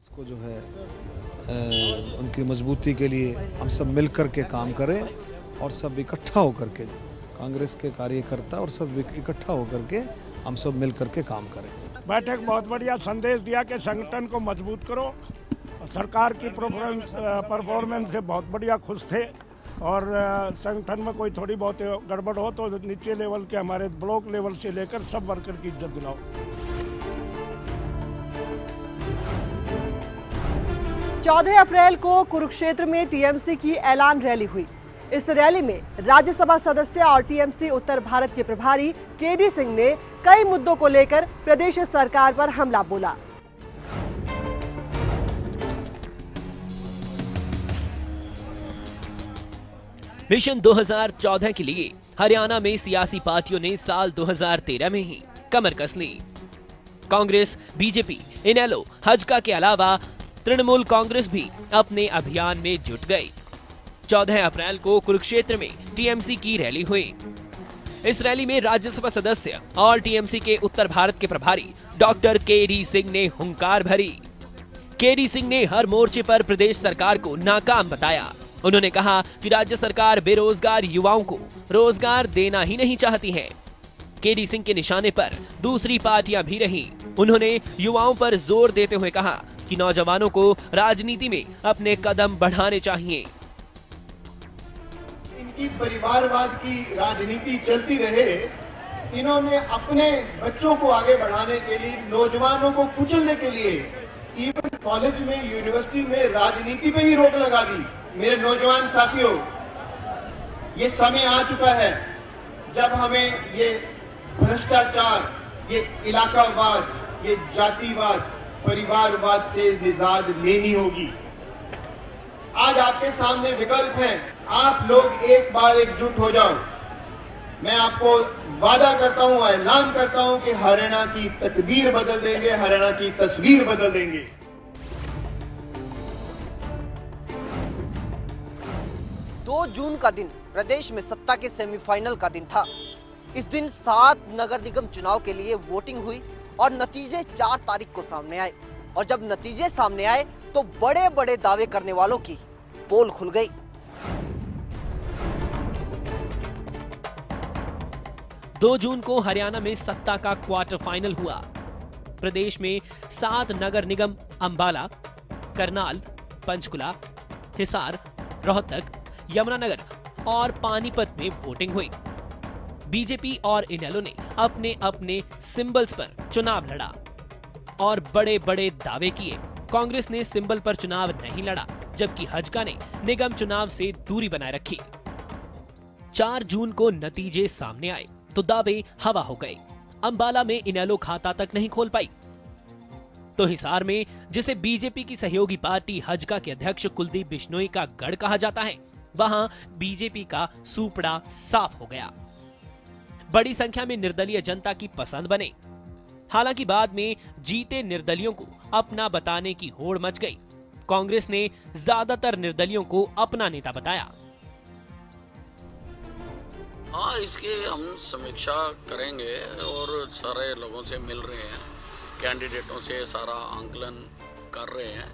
को जो है उनकी मजबूती के लिए हम सब मिलकर के काम करें और सब इकट्ठा होकर के कांग्रेस के कार्यकर्ता और सब इकट्ठा होकर के हम सब मिलकर के काम करें। बैठक बहुत बढ़िया संदेश दिया कि संगठन को मजबूत करो। सरकार की परफॉर्मेंस से बहुत बढ़िया खुश थे और संगठन में कोई थोड़ी बहुत गड़बड़ हो तो नीचे लेवल के हमारे ब्लॉक लेवल से लेकर सब वर्कर की इज्जत दिलाओ। चौदह अप्रैल को कुरुक्षेत्र में टीएमसी की ऐलान रैली हुई। इस रैली में राज्यसभा सदस्य और टीएमसी उत्तर भारत के प्रभारी केडी सिंह ने कई मुद्दों को लेकर प्रदेश सरकार पर हमला बोला। मिशन 2014 के लिए हरियाणा में सियासी पार्टियों ने साल 2013 में ही कमर कस ली। कांग्रेस, बीजेपी, इनेलो, हजका के अलावा तृणमूल कांग्रेस भी अपने अभियान में जुट गई। 14 अप्रैल को कुरुक्षेत्र में टीएमसी की रैली हुई। इस रैली में राज्यसभा सदस्य और टीएमसी के उत्तर भारत के प्रभारी डॉक्टर केडी सिंह ने हुंकार भरी। केडी सिंह ने हर मोर्चे पर प्रदेश सरकार को नाकाम बताया। उन्होंने कहा कि राज्य सरकार बेरोजगार युवाओं को रोजगार देना ही नहीं चाहती है। केडी सिंह के निशाने पर दूसरी पार्टियां भी रहीं। उन्होंने युवाओं पर जोर देते हुए कहा कि नौजवानों को राजनीति में अपने कदम बढ़ाने चाहिए। इनकी परिवारवाद की राजनीति चलती रहे, इन्होंने अपने बच्चों को आगे बढ़ाने के लिए, नौजवानों को कुचलने के लिए इवन कॉलेज में, यूनिवर्सिटी में राजनीति पे ही रोक लगा दी। मेरे नौजवान साथियों, ये समय आ चुका है जब हमें ये भ्रष्टाचार, ये इलाकावाद, ये जातिवाद, परिवारवाद से निजात लेनी होगी। आज आपके सामने विकल्प हैं, आप लोग एक बार एकजुट हो जाओ। मैं आपको वादा करता हूं, ऐलान करता हूं कि हरियाणा की तकदीर बदल देंगे, हरियाणा की तस्वीर बदल देंगे। 2 जून का दिन प्रदेश में सत्ता के सेमीफाइनल का दिन था। इस दिन 7 नगर निगम चुनाव के लिए वोटिंग हुई और नतीजे 4 तारीख को सामने आए। और जब नतीजे सामने आए तो बड़े बड़े दावे करने वालों की पोल खुल गई। दो जून को हरियाणा में सत्ता का क्वार्टर फाइनल हुआ। प्रदेश में 7 नगर निगम अंबाला, करनाल, पंचकुला, हिसार, रोहतक, यमुनानगर और पानीपत में वोटिंग हुई। बीजेपी और इनेलो ने अपने अपने सिंबल्स पर चुनाव लड़ा और बड़े बड़े दावे किए। कांग्रेस ने सिंबल पर चुनाव नहीं लड़ा, जबकि हजका ने निगम चुनाव से दूरी बनाए रखी। 4 जून को नतीजे सामने आए तो दावे हवा हो गए। अंबाला में इनेलो खाता तक नहीं खोल पाई, तो हिसार में, जिसे बीजेपी की सहयोगी पार्टी हजका के अध्यक्ष कुलदीप बिश्नोई का गढ़ कहा जाता है, वहां बीजेपी का सूपड़ा साफ हो गया। बड़ी संख्या में निर्दलीय जनता की पसंद बने। हालांकि बाद में जीते निर्दलियों को अपना बताने की होड़ मच गई। कांग्रेस ने ज्यादातर निर्दलियों को अपना नेता बताया। हाँ, इसकी हम समीक्षा करेंगे और सारे लोगों से मिल रहे हैं, कैंडिडेटों से सारा आंकलन कर रहे हैं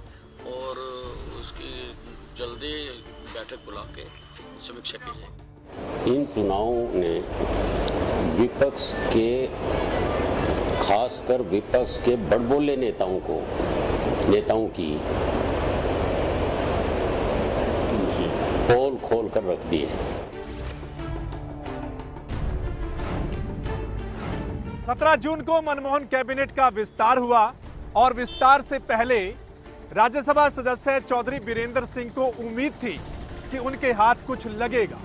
और उसकी जल्दी बैठक बुला के समीक्षा की जाएगी। इन चुनावों ने विपक्ष के, खासकर विपक्ष के बड़बोले नेताओं की पोल खोल कर रख दी है। 17 जून को मनमोहन कैबिनेट का विस्तार हुआ और विस्तार से पहले राज्यसभा सदस्य चौधरी बीरेंद्र सिंह को उम्मीद थी कि उनके हाथ कुछ लगेगा,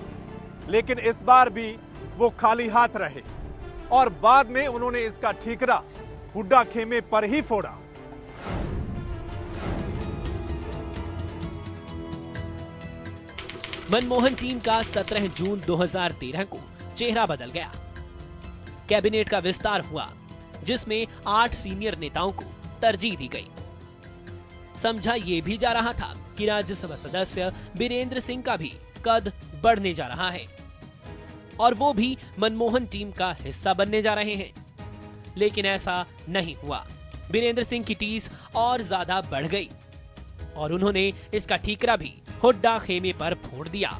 लेकिन इस बार भी वो खाली हाथ रहे और बाद में उन्होंने इसका ठीकरा हुड्डा खेमे पर ही फोड़ा। मनमोहन टीम का 17 जून 2013 को चेहरा बदल गया। कैबिनेट का विस्तार हुआ, जिसमें 8 सीनियर नेताओं को तरजीह दी गई। समझा यह भी जा रहा था कि राज्यसभा सदस्य बीरेंद्र सिंह का भी कद बढ़ने जा रहा है और वो भी मनमोहन टीम का हिस्सा बनने जा रहे हैं, लेकिन ऐसा नहीं हुआ। बीरेंद्र सिंह की टीस और ज्यादा बढ़ गई और उन्होंने इसका ठीकरा भी हुड्डा खेमे पर फोड़ दिया।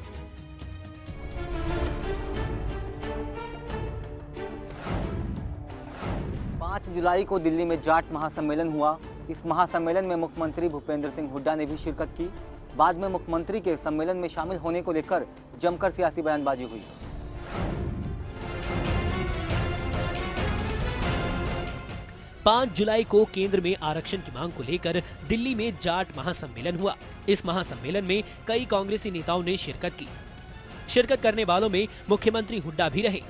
जुलाई को दिल्ली में जाट महासम्मेलन हुआ। इस महासम्मेलन में मुख्यमंत्री भूपेंद्र सिंह हुड्डा ने भी शिरकत की। बाद में मुख्यमंत्री के सम्मेलन में शामिल होने को लेकर जमकर सियासी बयानबाजी हुई। पांच जुलाई को केंद्र में आरक्षण की मांग को लेकर दिल्ली में जाट महासम्मेलन हुआ। इस महासम्मेलन में कई कांग्रेसी नेताओं ने शिरकत की। शिरकत करने वालों में मुख्यमंत्री हुड्डा भी रहे।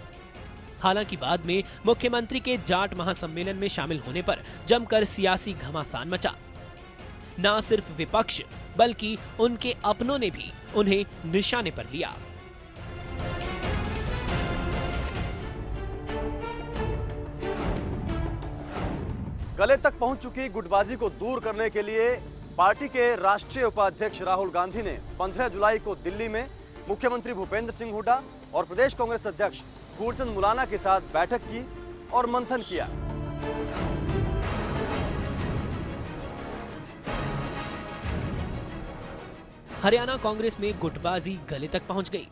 हालांकि बाद में मुख्यमंत्री के जाट महासम्मेलन में शामिल होने पर जमकर सियासी घमासान मचा। न सिर्फ विपक्ष बल्कि उनके अपनों ने भी उन्हें निशाने पर लिया। गले तक पहुंच चुकी गुटबाजी को दूर करने के लिए पार्टी के राष्ट्रीय उपाध्यक्ष राहुल गांधी ने 15 जुलाई को दिल्ली में मुख्यमंत्री भूपेंद्र सिंह हुड्डा और प्रदेश कांग्रेस अध्यक्ष गुरचंद मुलाना के साथ बैठक की और मंथन किया। हरियाणा कांग्रेस में गुटबाजी गले तक पहुंच गई।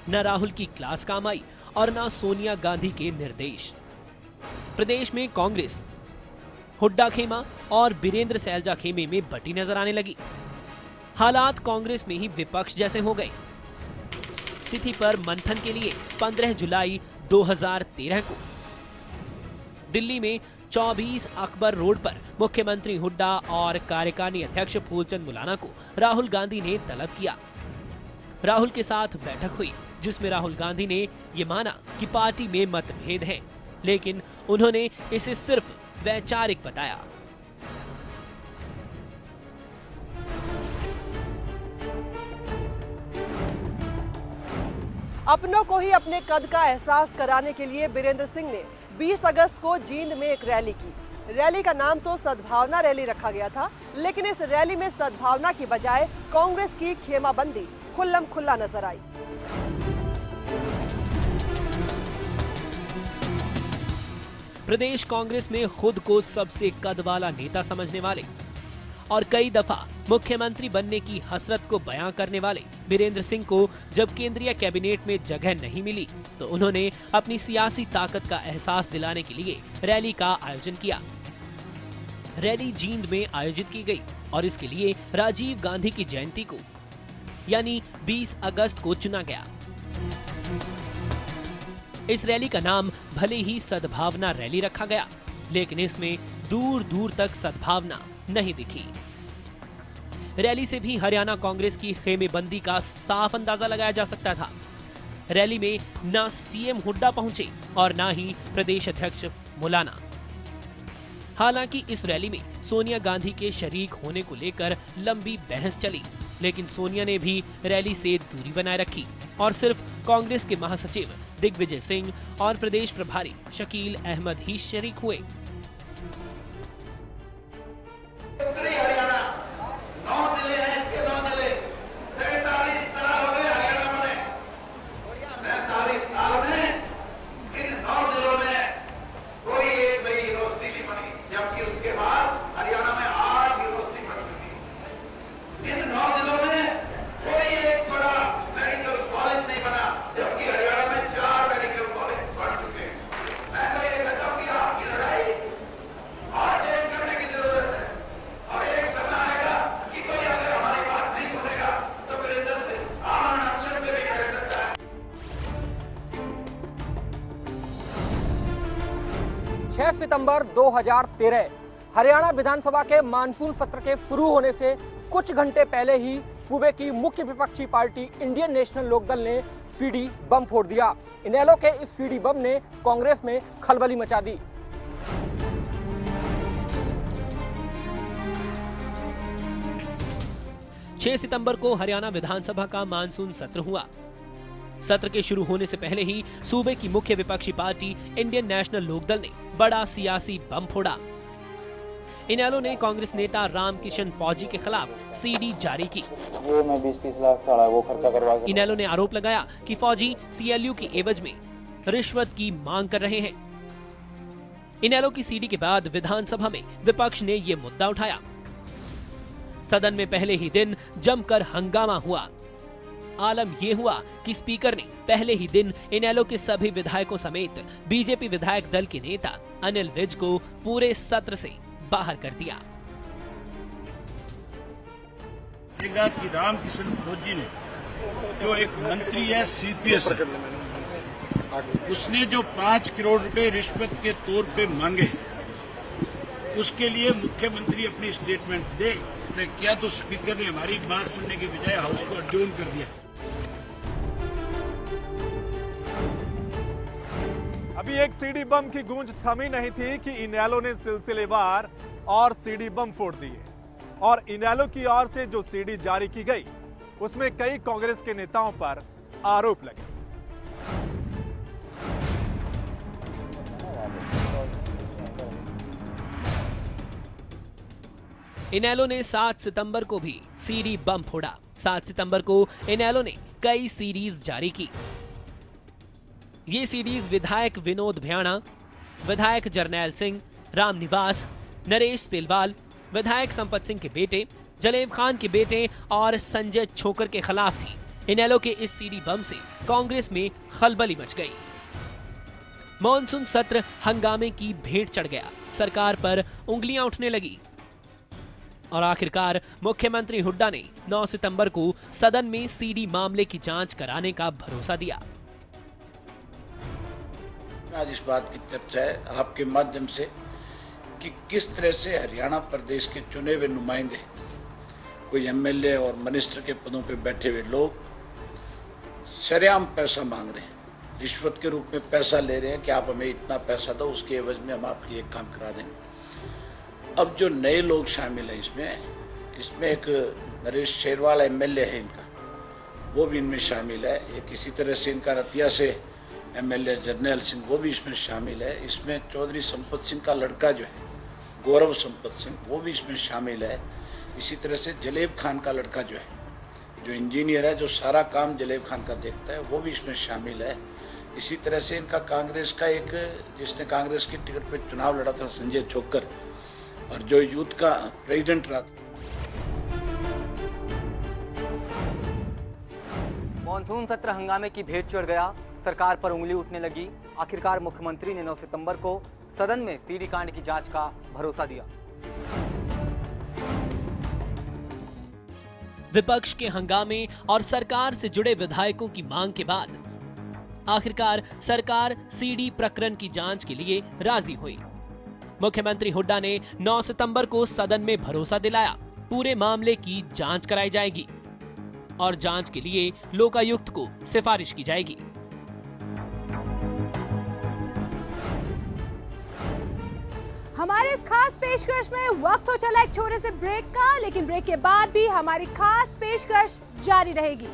न राहुल की क्लास काम आई और न सोनिया गांधी के निर्देश। प्रदेश में कांग्रेस हुड्डा खेमा और बीरेंद्र सैलजा खेमे में बटी नजर आने लगी। हालात कांग्रेस में ही विपक्ष जैसे हो गए। स्थिति पर मंथन के लिए 15 जुलाई 2013 को दिल्ली में 24 अकबर रोड पर मुख्यमंत्री हुड्डा और कार्यकारिणी अध्यक्ष फूलचंद मुलाना को राहुल गांधी ने तलब किया। राहुल के साथ बैठक हुई जिसमें राहुल गांधी ने ये माना कि पार्टी में मतभेद है, लेकिन उन्होंने इसे सिर्फ वैचारिक बताया। अपनों को ही अपने कद का एहसास कराने के लिए बीरेंद्र सिंह ने 20 अगस्त को जींद में एक रैली की। रैली का नाम तो सद्भावना रैली रखा गया था, लेकिन इस रैली में सद्भावना की बजाय कांग्रेस की खेमाबंदी खुल्लम खुल्ला नजर आई। प्रदेश कांग्रेस में खुद को सबसे कद वाला नेता समझने वाले और कई दफा मुख्यमंत्री बनने की हसरत को बयां करने वाले बीरेंद्र सिंह को जब केंद्रीय कैबिनेट में जगह नहीं मिली तो उन्होंने अपनी सियासी ताकत का एहसास दिलाने के लिए रैली का आयोजन किया। रैली जींद में आयोजित की गई और इसके लिए राजीव गांधी की जयंती को यानी 20 अगस्त को चुना गया। इस रैली का नाम भले ही सद्भावना रैली रखा गया, लेकिन इसमें दूर दूर तक सद्भावना नहीं दिखी। रैली से भी हरियाणा कांग्रेस की खेमेबंदी का साफ अंदाजा लगाया जा सकता था। रैली में न सीएम हुड्डा पहुंचे और न ही प्रदेश अध्यक्ष मुलाना। हालांकि इस रैली में सोनिया गांधी के शरीक होने को लेकर लंबी बहस चली, लेकिन सोनिया ने भी रैली से दूरी बनाए रखी और सिर्फ कांग्रेस के महासचिव दिग्विजय सिंह और प्रदेश प्रभारी शकील अहमद ही शरीक हुए। उत्तरी हरियाणा 9 जिले हैं, इसके 9 जिले 47 साल हो गए हरियाणा में। 47 साल में इन 9 जिलों में कोई एक नई यूनिवर्सिटी नहीं बनी, जबकि उसके बाद हरियाणा में 8 यूनिवर्सिटी बन चुकी। इन 9 जिलों में कोई एक बड़ा मेडिकल कॉलेज नहीं बना, जबकि हरियाणा में 4 मेडिकल कॉलेज बन चुके हैं। मैं तो ये कहता हूं कि आपकी लड़ाई और तेज करने की जरूरत है और एक समय आएगा कि कोई अगर हमारी बात नहीं सुनेगा तो फिर इधर से आमरण अनशन पे भी कह सकता है। 6 सितंबर 2013 हरियाणा विधानसभा के मानसून सत्र के शुरू होने से कुछ घंटे पहले ही सूबे की मुख्य विपक्षी पार्टी इंडियन नेशनल लोकदल ने सीडी बम फोड़ दिया। इनेलो के इस सीडी बम ने कांग्रेस में खलबली मचा दी। छह सितंबर को हरियाणा विधानसभा का मानसून सत्र हुआ। सत्र के शुरू होने से पहले ही सूबे की मुख्य विपक्षी पार्टी इंडियन नेशनल लोकदल ने बड़ा सियासी बम फोड़ा। इनेलो ने कांग्रेस नेता रामकिशन फौजी के खिलाफ सीडी जारी की। वो मैं 20-30 लाख का वो खर्चा करवा। इनेलो ने आरोप लगाया कि फौजी सीएलयू की एवज में रिश्वत की मांग कर रहे हैं। इनेलो की सीडी के बाद विधानसभा में विपक्ष ने ये मुद्दा उठाया। सदन में पहले ही दिन जमकर हंगामा हुआ। आलम ये हुआ कि स्पीकर ने पहले ही दिन इनेलो के सभी विधायकों समेत बीजेपी विधायक दल के नेता अनिल विज को पूरे सत्र से बाहर कर दिया। कि रामकिशन फौजी ने जो एक मंत्री है सीपीएस, उसने जो 5 करोड़ रुपए रिश्वत के तौर पे मांगे, उसके लिए मुख्यमंत्री अपनी स्टेटमेंट दे। क्या तो स्पीकर ने हमारी बात सुनने के बजाय हाउस को अड्योन कर दिया। अभी एक सीडी बम की गूंज थमी नहीं थी कि इनेलो ने सिलसिलेवार और सीडी बम फोड़ दिए। और इनेलो की ओर से जो सीडी जारी की गई उसमें कई कांग्रेस के नेताओं पर आरोप लगे। इनेलो ने 7 सितंबर को भी सीडी बम फोड़ा। 7 सितंबर को इनेलो ने कई सीडीज जारी की। ये सीडीज विधायक विनोद भ्याणा, विधायक जरनैल सिंह, रामनिवास, नरेश सेलवाल, विधायक संपत सिंह के बेटे, जलेब खान के बेटे और संजय छोकर के खिलाफ थी। इनेलो के इस सीडी बम से कांग्रेस में खलबली मच गई। मॉनसून सत्र हंगामे की भेंट चढ़ गया। सरकार पर उंगलियां उठने लगी और आखिरकार मुख्यमंत्री हुड्डा ने 9 सितंबर को सदन में सीडी मामले की जांच कराने का भरोसा दिया। आज इस बात की चर्चा है आपके माध्यम से कि किस तरह से हरियाणा प्रदेश के चुने हुए नुमाइंदे, कोई एमएलए और मिनिस्टर के पदों पे बैठे हुए लोग सरेआम पैसा मांग रहे हैं, रिश्वत के रूप में पैसा ले रहे हैं कि आप हमें इतना पैसा दो, उसके एवज में हम आपके ये काम करा देंगे। अब जो नए लोग शामिल हैं इसमें एक नरेश शेरवाल एमएलए है इनका, वो भी इनमें शामिल है। एक इसी तरह से इनका रतिया से एमएलए जरनैल सिंह, वो भी इसमें शामिल है। इसमें चौधरी संपत सिंह का लड़का जो है गौरव संपत सिंह, वो भी इसमें शामिल है। इसी तरह से जलेब खान का लड़का जो है, जो इंजीनियर है, जो सारा काम जलेब खान का देखता है, वो भी इसमें शामिल है। इसी तरह से इनका कांग्रेस का एक, जिसने कांग्रेस की टिकट पर चुनाव लड़ा था, संजय छोकर, और जो यूथ का प्रेसिडेंट रहा। मॉनसून सत्र हंगामे की भेंट चढ़ गया। सरकार पर उंगली उठने लगी। आखिरकार मुख्यमंत्री ने 9 सितंबर को सदन में सीडी कांड की जांच का भरोसा दिया। विपक्ष के हंगामे और सरकार से जुड़े विधायकों की मांग के बाद आखिरकार सरकार सीडी प्रकरण की जांच के लिए राजी हुई। मुख्यमंत्री हुड्डा ने 9 सितंबर को सदन में भरोसा दिलाया, पूरे मामले की जांच कराई जाएगी और जांच के लिए लोकायुक्त को सिफारिश की जाएगी। हमारे इस खास पेशकश में वक्त हो चला एक छोटे से ब्रेक का, लेकिन ब्रेक के बाद भी हमारी खास पेशकश जारी रहेगी।